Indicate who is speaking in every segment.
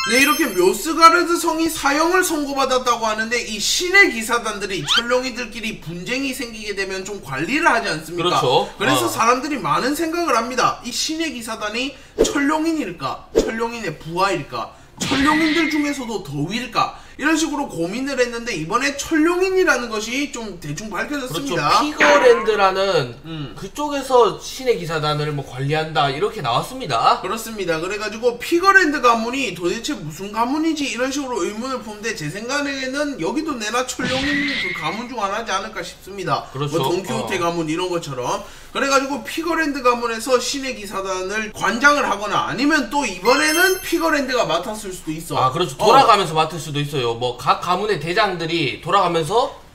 Speaker 1: 네, 이렇게 묘스가르드 성이 사형을 선고받았다고 하는데 이 신의 기사단들이 철룡이들끼리 분쟁이 생기게 되면 좀 관리를 하지 않습니까?
Speaker 2: 그렇죠.
Speaker 1: 그래서 사람들이 많은 생각을 합니다. 이 신의 기사단이 철룡인일까? 철룡인의 부하일까? 철룡인들 중에서도 더 위일까? 이런 식으로 고민을 했는데 이번에 철룡인이라는 것이 좀 대충 밝혀졌습니다.
Speaker 2: 그렇죠. 피거랜드라는 그쪽에서 신의 기사단을 뭐 관리한다 이렇게 나왔습니다.
Speaker 1: 그렇습니다. 그래가지고 피거랜드 가문이 도대체 무슨 가문이지 이런 식으로 의문을 푸는데 제 생각에는 여기도 내나 철룡인 그 가문 중 하나지 않을까 싶습니다.
Speaker 2: 그렇죠.
Speaker 1: 뭐 돈키호테 가문 이런 것처럼. 그래가지고 피거랜드 가문에서 신의 기사단을 관장을 하거나 아니면 또 이번에는 피거랜드가 맡았을 수도 있어.
Speaker 2: 아, 그렇죠. 돌아가면서 맡을 수도 있어요. 뭐 각 가문의 대장들이 돌아가면서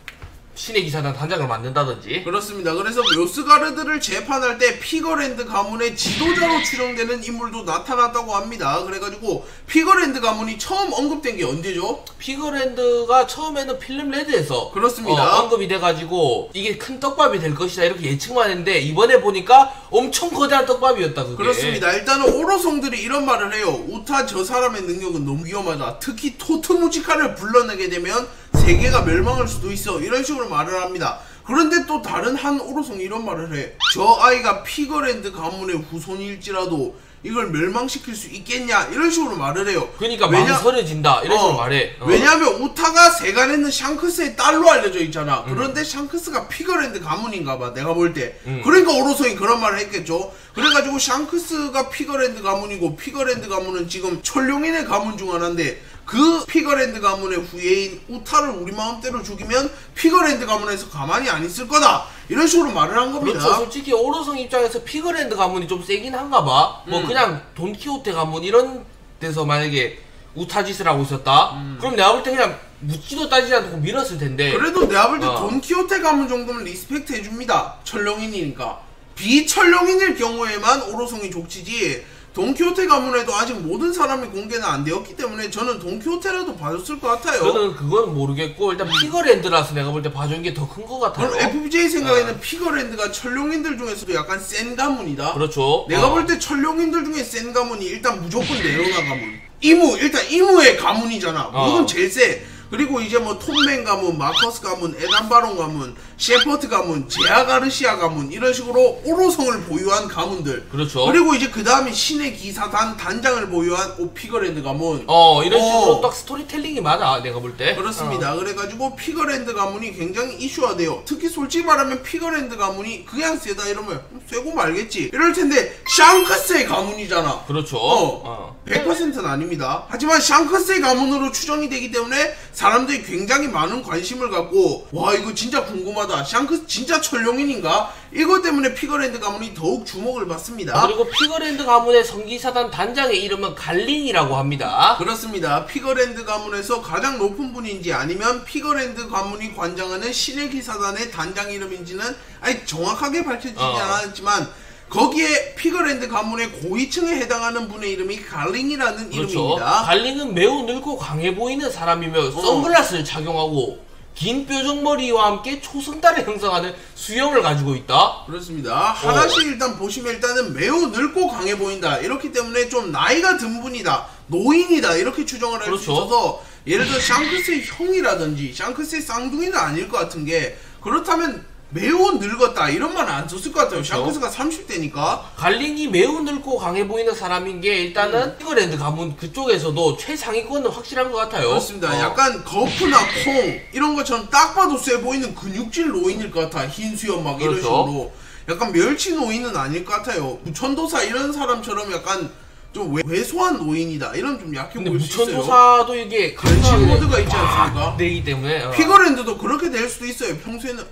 Speaker 2: 신의 기사단 단장을 맡는다든지.
Speaker 1: 그렇습니다. 그래서 묘스가르드를 재판할 때 피거랜드 가문의 지도자로 추정되는 인물도 나타났다고 합니다. 그래가지고 피거랜드 가문이 처음 언급된 게 언제죠?
Speaker 2: 피거랜드가 처음에는 필름 레드에서
Speaker 1: 그렇습니다.
Speaker 2: 언급이 돼가지고 이게 큰 떡밥이 될 것이다 이렇게 예측만 했는데 이번에 보니까 엄청 거대한 떡밥이었다 그게.
Speaker 1: 그렇습니다. 일단은 오로성들이 이런 말을 해요. 우타 저 사람의 능력은 너무 위험하다. 특히 토트무지카를 불러내게 되면 세계가 멸망할 수도 있어. 이런 식으로 말을 합니다. 그런데 또 다른 한 오로성이 이런 말을 해. 저 아이가 피거랜드 가문의 후손일지라도 이걸 멸망시킬 수 있겠냐 이런 식으로 말을 해요.
Speaker 2: 그러니까 망설여진다 이런 식으로 말해.
Speaker 1: 왜냐하면 우타가 세간에는 샹크스의 딸로 알려져 있잖아. 그런데 샹크스가 피거랜드 가문인가봐 내가 볼 때. 그러니까 오로성이 그런 말을 했겠죠. 그래가지고 샹크스가 피거랜드 가문이고 피거랜드 가문은 지금 철룡인의 가문 중 하나인데 그 피거랜드 가문의 후예인 우타를 우리 마음대로 죽이면 피거랜드 가문에서 가만히 안 있을 거다 이런 식으로 말을 한 겁니다.
Speaker 2: 그렇죠. 솔직히 오로성 입장에서 피거랜드 가문이 좀 세긴 한가봐. 뭐 그냥 돈키호테 가문 이런 데서 만약에 우타 짓을 하고 있었다 그럼 내가 볼 때 그냥 묻지도 따지지 않고 밀었을 텐데.
Speaker 1: 그래도 내가 볼 때 돈키호테 가문 정도는 리스펙트 해줍니다. 철룡인이니까. 비철룡인일 경우에만 오로성이 족치지 돈키호테 가문에도 아직 모든 사람이 공개는 안 되었기 때문에 저는 돈키호테라도 봐줬을 것 같아요.
Speaker 2: 저는 그건 모르겠고 일단 피거랜드라서 내가 볼 때 봐준 게 더 큰 것 같아요.
Speaker 1: 그럼 FBJ 생각에는 피거랜드가 철룡인들 중에서도 약간 센 가문이다.
Speaker 2: 그렇죠.
Speaker 1: 내가 볼 때 철룡인들 중에 센 가문이 일단 무조건 네로나 가문. 이무 일단 이무의 가문이잖아. 무조건 제일 세. 그리고 이제 뭐 톰맨 가문, 마커스 가문, 에단바론 가문, 셰퍼트 가문, 제아가르시아 가문 이런 식으로 오로성을 보유한 가문들.
Speaker 2: 그렇죠.
Speaker 1: 그리고 이제 그 다음에 신의 기사단 단장을 보유한 피거랜드 가문.
Speaker 2: 이런 식으로 딱 스토리텔링이 맞아 내가 볼 때.
Speaker 1: 그렇습니다. 그래가지고 피거랜드 가문이 굉장히 이슈화돼요. 특히 솔직히 말하면 피거랜드 가문이 그냥 세다 이러면 쎄고 말겠지 이럴 텐데 샹크스의 가문이잖아.
Speaker 2: 그렇죠.
Speaker 1: 100%는 아닙니다. 하지만 샹크스의 가문으로 추정이 되기 때문에 사람들이 굉장히 많은 관심을 갖고 와 이거 진짜 궁금하다. 샹크스 진짜 철룡인인가? 이것 때문에 피거랜드 가문이 더욱 주목을 받습니다.
Speaker 2: 그리고 피거랜드 가문의 성기사단 단장의 이름은 갈린이라고 합니다.
Speaker 1: 그렇습니다. 피거랜드 가문에서 가장 높은 분인지 아니면 피거랜드 가문이 관장하는 신의 기사단의 단장 이름인지는 아직 정확하게 밝혀지지 않았지만 거기에 피거랜드 가문의 고위층에 해당하는 분의 이름이 갈링이라는
Speaker 2: 그렇죠.
Speaker 1: 이름입니다.
Speaker 2: 갈링은 매우 늙고 강해 보이는 사람이며 선글라스를 착용하고 긴 뾰족머리와 함께 초승달을 형성하는 수염을 가지고 있다.
Speaker 1: 그렇습니다. 하나씩 일단 보시면 일단은 매우 늙고 강해 보인다. 이렇기 때문에 좀 나이가 든 분이다. 노인이다. 이렇게 추정을 할 수 있어서 예를 들어 샹크스의 형이라든지 샹크스의 쌍둥이는 아닐 것 같은 게 그렇다면 매우 늙었다 이런 말은 안 썼을 것 같아요. 그렇죠? 샹크스가 30대니까.
Speaker 2: 갈린이 매우 늙고 강해 보이는 사람인 게 일단은 피거랜드 가문 그쪽에서도 최상위권은 확실한 것 같아요.
Speaker 1: 그렇습니다. 약간 거프나 콩 이런 것처럼 딱 봐도 세 보이는 근육질 노인일 것 같아. 흰 수염 막 이런 식으로. 약간 멸치 노인은 아닐 것 같아요. 무천도사 이런 사람처럼 약간 좀 왜소한 노인이다 이런 좀 약해 보일 수 있어요.
Speaker 2: 무천도사도 이게
Speaker 1: 변신 모드가 있지 않습니까?
Speaker 2: 되기 때문에
Speaker 1: 피거랜드도 그렇게 될 수도 있어요. 평소에는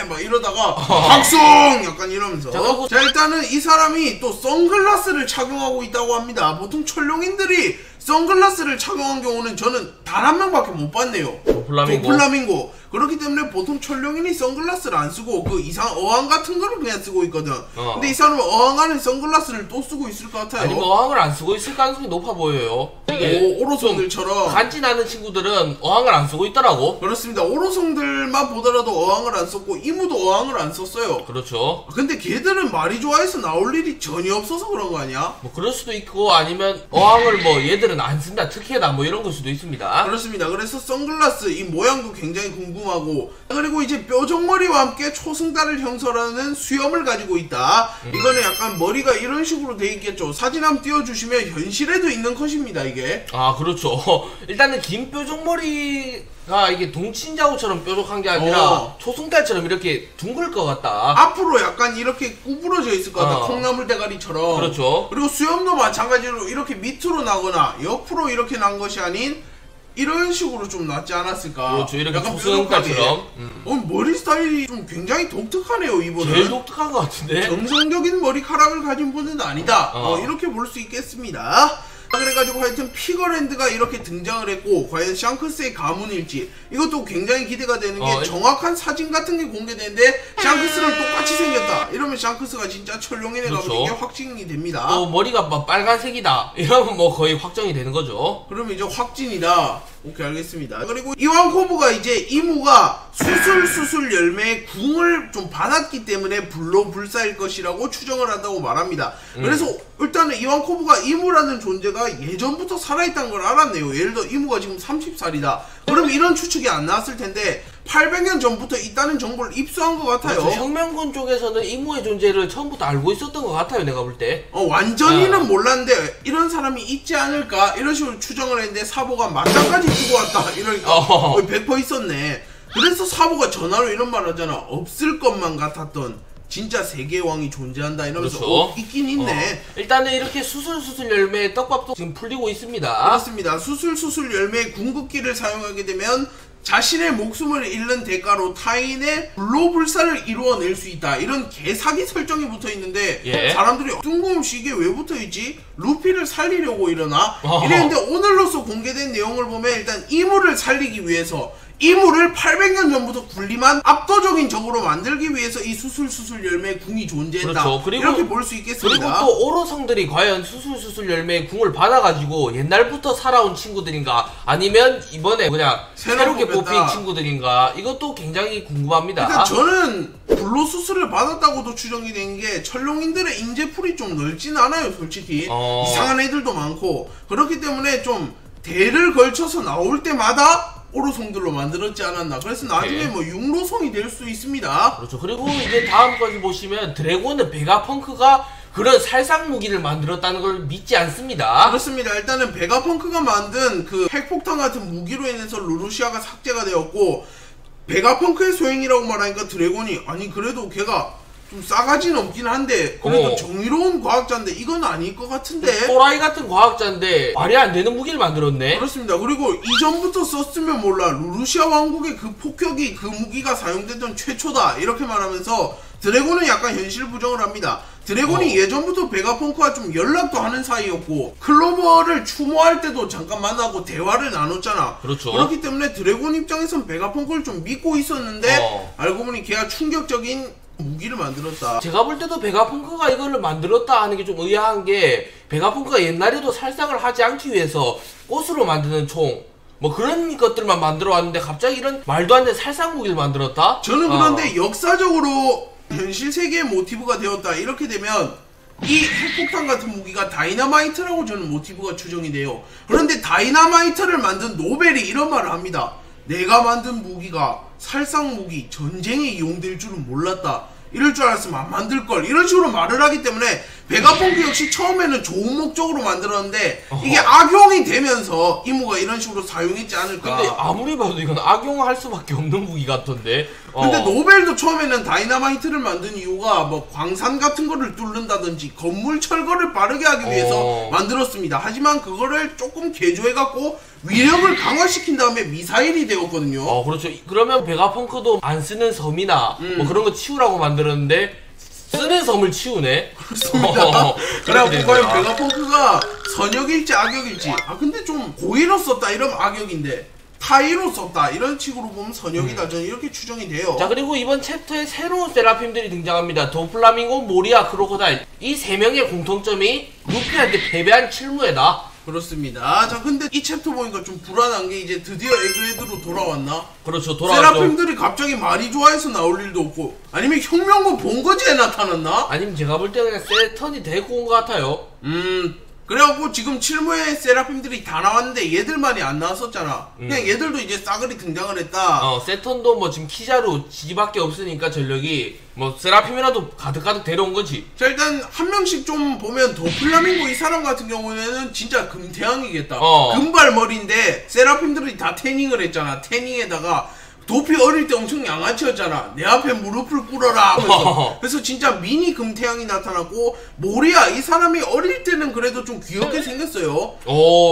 Speaker 1: 막 이러다가 박송 약간 이러면서. 자 일단은 이 사람이 또 선글라스를 착용하고 있다고 합니다. 보통 철룡인들이 선글라스를 착용한 경우는 저는 단 한 명밖에 못 봤네요.
Speaker 2: 플라밍고.
Speaker 1: 그렇기 때문에 보통 철룡인이 선글라스를 안 쓰고 그 이상 어항 같은 거를 그냥 쓰고 있거든. 근데 이 사람은 어항 안에 선글라스를 또 쓰고 있을 것 같아요.
Speaker 2: 아니 뭐 어항을 안 쓰고 있을 가능성이 높아 보여요. 이게
Speaker 1: 오로성들처럼
Speaker 2: 간지나는 친구들은 어항을 안 쓰고 있더라고.
Speaker 1: 그렇습니다. 오로성들만 보더라도 어항을 안 썼고 이무도 어항을 안 썼어요.
Speaker 2: 그렇죠.
Speaker 1: 근데 걔들은 말이 좋아해서 나올 일이 전혀 없어서 그런 거 아니야?
Speaker 2: 뭐 그럴 수도 있고 아니면 어항을 뭐 얘들은 안 쓴다 특혜다 뭐 이런 걸 수도 있습니다.
Speaker 1: 그렇습니다. 그래서 선글라스 이 모양도 굉장히 궁금하고 그리고 이제 뾰족머리와 함께 초승달을 형성하는 수염을 가지고 있다. 이거는 약간 머리가 이런 식으로 돼 있겠죠. 사진 한번 띄워주시면 현실에도 있는 컷입니다 이게.
Speaker 2: 아 그렇죠. 일단은 긴 뾰족머리가 이게 동친자우처럼 뾰족한 게 아니라 초승달처럼 이렇게 둥글 것 같다.
Speaker 1: 앞으로 약간 이렇게 구부러져 있을 것 같다. 콩나물 대가리처럼.
Speaker 2: 그렇죠.
Speaker 1: 그리고 수염도 마찬가지로 이렇게 밑으로 나거나 옆으로 이렇게 난 것이 아닌 이런 식으로 좀 낫지 않았을까.
Speaker 2: 그렇죠. 이렇게
Speaker 1: 약간
Speaker 2: 초승달처럼.
Speaker 1: 머리 스타일이 좀 굉장히 독특하네요 이분은.
Speaker 2: 제일 독특한 것 같은데.
Speaker 1: 정성적인 머리카락을 가진 분은 아니다. 이렇게 볼 수 있겠습니다. 그래가지고 하여튼 피거랜드가 이렇게 등장을 했고 과연 샹크스의 가문일지 이것도 굉장히 기대가 되는 게 정확한 사진 같은 게 공개되는데 샹크스랑 똑같이 생겼다 이러면 샹크스가 진짜 철룡인의 가문인 게 확증이 됩니다.
Speaker 2: 또 머리가 막 빨간색이다 이러면 뭐 거의 확정이 되는 거죠.
Speaker 1: 그러면 이제 확진이다. 오케이 알겠습니다. 그리고 이완코브가 이제 이무가 수술 열매의 궁을 좀 받았기 때문에 불로불사일 것이라고 추정을 한다고 말합니다. 그래서 일단은 이완코브가 이무라는 존재가 예전부터 살아있다는 걸 알았네요. 예를 들어 이무가 지금 30살이다. 그럼 이런 추측이 안 나왔을 텐데 800년 전부터 있다는 정보를 입수한 것 같아요.
Speaker 2: 그렇죠. 혁명군 쪽에서는 이무의 존재를 처음부터 알고 있었던 것 같아요. 내가 볼 때.
Speaker 1: 완전히는 몰랐는데 이런 사람이 있지 않을까 이런 식으로 추정을 했는데 사보가 맞짱까지 두고 왔다 이러니까 100% 있었네. 그래서 사보가 전화로 이런 말 하잖아. 없을 것만 같았던 진짜 세계의 왕이 존재한다 이러면서
Speaker 2: 그렇죠.
Speaker 1: 있긴 있네.
Speaker 2: 일단은 이렇게 수술 열매의 떡밥도 지금 풀리고 있습니다.
Speaker 1: 그렇습니다. 수술 열매의 궁극기를 사용하게 되면 자신의 목숨을 잃는 대가로 타인의 불로불사를 이루어낼 수 있다. 이런 개사기 설정이 붙어있는데 사람들이 뜬금없이 이게 왜 붙어있지? 루피를 살리려고 이러나? 이랬는데 오늘로써 공개된 내용을 보면 일단 이무를 살리기 위해서 이무를 800년 전부터 군림한 압도적인 적으로 만들기 위해서 이 수술 열매의 궁이 존재한다.
Speaker 2: 그렇죠. 그리고,
Speaker 1: 이렇게 볼 수 있겠습니다.
Speaker 2: 그리고 또 오로성들이 과연 수술 열매의 궁을 받아가지고 옛날부터 살아온 친구들인가 아니면 이번에 그냥 새롭게 뽑힌 친구들인가 이것도 굉장히 궁금합니다.
Speaker 1: 일단 저는 불로수술을 받았다고도 추정이 된 게 철룡인들의 인재풀이 좀 넓진 않아요 솔직히. 이상한 애들도 많고 그렇기 때문에 좀 대를 걸쳐서 나올 때마다 오로성들로 만들었지 않았나. 그래서 나중에 뭐 육로성이 될 수 있습니다.
Speaker 2: 그렇죠. 그리고 이제 다음까지 보시면 드래곤은 베가펑크가 그런 살상 무기를 만들었다는 걸 믿지 않습니다.
Speaker 1: 그렇습니다. 일단은 베가펑크가 만든 그 핵폭탄 같은 무기로 인해서 루루시아가 삭제가 되었고 베가펑크의 소행이라고 말하니까 드래곤이 아니 그래도 걔가 좀 싸가지 넘긴 한데 그래도 정의로운 과학자인데 이건 아닐 것 같은데
Speaker 2: 또라이 같은 과학자인데 말이 안 되는 무기를 만들었네.
Speaker 1: 그렇습니다. 그리고 이전부터 썼으면 몰라 루루시아 왕국의 그 폭격이 그 무기가 사용됐던 최초다 이렇게 말하면서 드래곤은 약간 현실 부정을 합니다. 드래곤이 예전부터 베가펑크와 좀 연락도 하는 사이였고 클로버를 추모할 때도 잠깐 만나고 대화를 나눴잖아.
Speaker 2: 그렇죠.
Speaker 1: 그렇기 때문에 드래곤 입장에선 베가펑크를 좀 믿고 있었는데 알고 보니 걔가 충격적인 무기를 만들었다.
Speaker 2: 제가 볼 때도 베가펑크가 이거를 만들었다 하는 게 좀 의아한 게 베가펑크가 옛날에도 살상을 하지 않기 위해서 꽃으로 만드는 총 뭐 그런 것들만 만들어 왔는데 갑자기 이런 말도 안 되는 살상 무기를 만들었다?
Speaker 1: 저는 그런데 역사적으로 현실 세계의 모티브가 되었다 이렇게 되면 이 핵폭탄 같은 무기가 다이너마이트라고 저는 모티브가 추정이 돼요. 그런데 다이너마이트를 만든 노벨이 이런 말을 합니다. 내가 만든 무기가 살상 무기, 전쟁에 이용될 줄은 몰랐다. 이럴 줄 알았으면 안 만들걸. 이런 식으로 말을 하기 때문에 베가펑크 역시 처음에는 좋은 목적으로 만들었는데 이게 악용이 되면서 이무가 이런 식으로 사용했지 않을까.
Speaker 2: 근데 아무리 봐도 이건 악용할 수밖에 없는 무기 같던데.
Speaker 1: 근데 노벨도 처음에는 다이너마이트를 만든 이유가 뭐 광산 같은 거를 뚫는다든지 건물 철거를 빠르게 하기 위해서 만들었습니다. 하지만 그거를 조금 개조해갖고 위력을 강화시킨 다음에 미사일이 되었거든요.
Speaker 2: 그렇죠. 그러면 베가펑크도 안 쓰는 섬이나 뭐 그런 거 치우라고 만들었는데 쓰는 섬을 치우네.
Speaker 1: 그렇습니다. 그래갖고 과연 베가펑크가 선역일지 악역일지. 근데 좀 고의로 썼다 이러면 악역인데 하이로 썼다 이런 식으로 보면 선역이다 저는 이렇게 추정이 돼요.
Speaker 2: 자, 그리고 이번 챕터에 새로운 세라핌들이 등장합니다. 도플라밍고, 모리아, 크로코다일. 이 세 명의 공통점이 루피한테 패배한 칠무에다.
Speaker 1: 그렇습니다. 자, 근데 이 챕터 보니까 좀 불안한 게 이제 드디어 에그헤드로 돌아왔나?
Speaker 2: 그렇죠, 돌아왔죠.
Speaker 1: 세라핌들이 갑자기 말이 좋아해서 나올 일도 없고, 아니면 혁명군 본거지에 나타났나?
Speaker 2: 아니면 제가 볼 때 그냥 세턴이 데리고 온 것 같아요.
Speaker 1: 그래갖고 지금 칠무에 세라핌들이 다 나왔는데 얘들만이 안 나왔었잖아. 그냥 얘들도 이제 싸그리 등장을 했다.
Speaker 2: 세턴도 뭐 지금 키자루 지밖에 없으니까 전력이 뭐 세라핌이라도 가득가득 데려온 거지.
Speaker 1: 자, 일단 한 명씩 좀 보면 도플라밍고 이 사람 같은 경우에는 진짜 금태양이겠다. 금발머리인데 세라핌들이 다 태닝을 했잖아. 태닝에다가 도피 어릴 때 엄청 양아치였잖아. 내 앞에 무릎을 꿇어라 하면서. 그래서 진짜 미니 금태양이 나타났고, 모리아 이 사람이 어릴 때는 그래도 좀 귀엽게 생겼어요.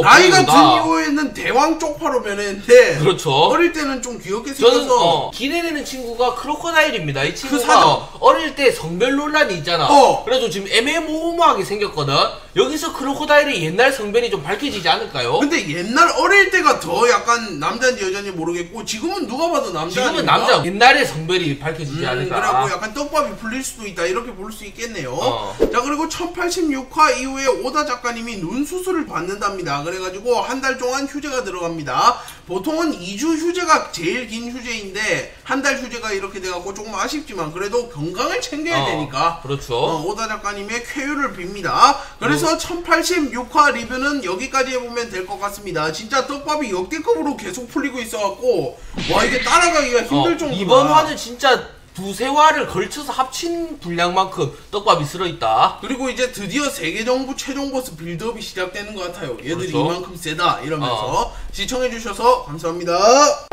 Speaker 1: 나이가 든 이후에는 대왕 쪽파로 변했는데,
Speaker 2: 그렇죠.
Speaker 1: 어릴 때는 좀 귀엽게 생겨서
Speaker 2: 저는 기대되는 친구가 크로코다일입니다. 이 친구가 어릴 때 성별 논란이 있잖아. 그래서 지금 애매모호하게 생겼거든. 여기서 크로코다일의 옛날 성별이 좀 밝혀지지 않을까요?
Speaker 1: 근데 옛날 어릴 때가 더 약간 남자인지 여자인지 모르겠고, 지금은 누가 봐도 남자.
Speaker 2: 지금은 남자. 옛날의 성별이 밝혀지지 않을까.
Speaker 1: 그래갖고 약간 떡밥이 풀릴 수도 있다 이렇게 볼 수 있겠네요. 자, 그리고 1086화 이후에 오다 작가님이 눈 수술을 받는답니다. 그래가지고 한 달 동안 휴재가 들어갑니다. 보통은 2주 휴재가 제일 긴 휴재인데 한 달 휴재가 이렇게 돼갖고 조금 아쉽지만 그래도 건강을 챙겨야 되니까.
Speaker 2: 그렇죠.
Speaker 1: 오다 작가님의 쾌유를 빕니다. 그래서 1086화 리뷰는 여기까지 해보면 될 것 같습니다. 진짜 떡밥이 역대급으로 계속 풀리고 있어갖고 와, 이게 따라가기가 힘들 정도다.
Speaker 2: 이번 화는 진짜 두세 화를 걸쳐서 합친 분량만큼 떡밥이 쓸어있다.
Speaker 1: 그리고 이제 드디어 세계정부 최종 보스 빌드업이 시작되는 것 같아요. 얘들이
Speaker 2: 그렇죠.
Speaker 1: 이만큼 세다 이러면서 시청해주셔서 감사합니다.